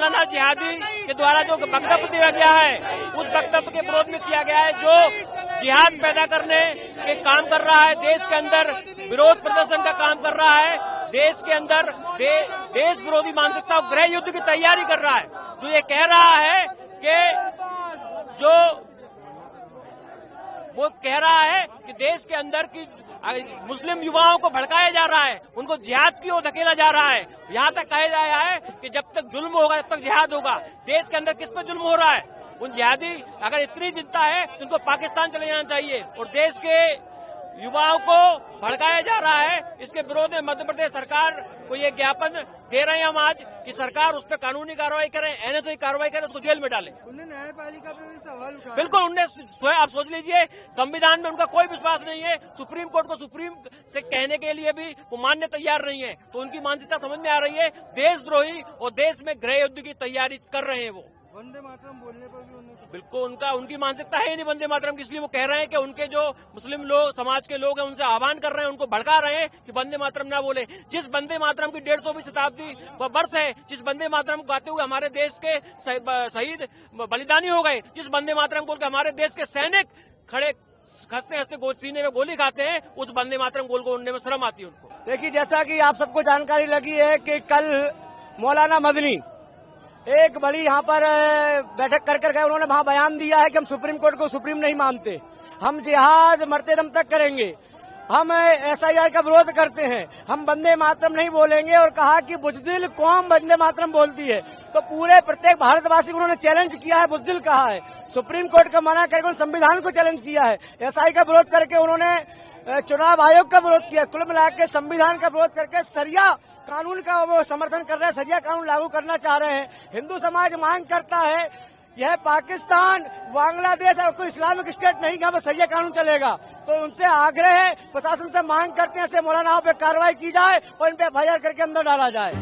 मौलाना जिहादी के द्वारा जो वक्तव्य दिया गया है उस वक्तव्य के विरोध में किया गया है, जो जिहाद पैदा करने के काम कर रहा है, देश के अंदर विरोध प्रदर्शन का काम कर रहा है, देश के अंदर देश विरोधी मानसिकता और गृह युद्ध की तैयारी कर रहा है, जो ये कह रहा है कि जो वो कह रहा है कि देश के अंदर की मुस्लिम युवाओं को भड़काया जा रहा है, उनको जिहाद की ओर धकेला जा रहा है। यहाँ तक कहा गया है कि जब तक जुल्म होगा तब तक जिहाद होगा। देश के अंदर किस पर जुल्म हो रहा है? उन जिहादी अगर इतनी चिंता है तो उनको पाकिस्तान चले जाना चाहिए। और देश के युवाओं को भड़काया जा रहा है, इसके विरोध में मध्य प्रदेश सरकार को ये ज्ञापन दे रहे हैं हम आज कि सरकार उस पर कानूनी कार्रवाई करे, एनएसए की कार्रवाई करे, उसको जेल में डाले। उन्हें न्यायपालिका पे भी सवाल उठाया। बिल्कुल, उनने आप सोच लीजिए, संविधान में उनका कोई विश्वास नहीं है, सुप्रीम कोर्ट को सुप्रीम से कहने के लिए भी वो मानने तैयार नहीं है। तो उनकी मानसिकता समझ में आ रही है, देशद्रोही और देश में गृह युद्ध की तैयारी कर रहे हैं वो। वंदे मातरम बोलने पर भी उन्हें बिल्कुल उनकी मानसिकता है ही नहीं वंदे मातरम की, इसलिए वो कह रहे हैं कि उनके जो मुस्लिम लोग समाज के लोग हैं उनसे आह्वान कर रहे हैं, उनको भड़का रहे हैं कि वंदे मातरम ना बोले। जिस वंदे मातरम की 150वीं शताब्दी वर्ष है, जिस वंदे मातरम को गाते हुए हमारे देश के शहीद बलिदानी हो गए, जिस वंदे मातरम बोल के हमारे देश के सैनिक खड़े खसते हंसते सीने में गोली खाते हैं, उस वंदे मातरम गोल को उड़ने में शर्म आती है उनको। देखिए, जैसा कि आप सबको जानकारी लगी है कि कल मौलाना मदनी एक बड़ी यहाँ पर बैठक कर गए। उन्होंने वहाँ बयान दिया है कि हम सुप्रीम कोर्ट को सुप्रीम नहीं मानते, हम जिहाद मरते दम तक करेंगे, हम एसआईआर का विरोध करते हैं, हम वंदे मातरम नहीं बोलेंगे। और कहा कि बुज़दिल कौम वंदे मातरम बोलती है। तो पूरे प्रत्येक भारतवासी को उन्होंने चैलेंज किया है, बुज़दिल कहा है, सुप्रीम कोर्ट का मना करके उन्होंने संविधान को चैलेंज किया है, एसआई का विरोध करके उन्होंने चुनाव आयोग का विरोध किया। कुल मिला के संविधान का विरोध करके सरिया कानून का वो समर्थन कर रहे हैं, सरिया कानून लागू करना चाह रहे हैं। हिंदू समाज मांग करता है यह पाकिस्तान, बांग्लादेश और कोई इस्लामिक स्टेट नहीं, यहाँ पर सरिया कानून चलेगा। तो उनसे आग्रह है, प्रशासन से मांग करते हैं ऐसे मौलानाओं पर कार्रवाई की जाए और इन पे एफआईआर करके अंदर डाला जाए।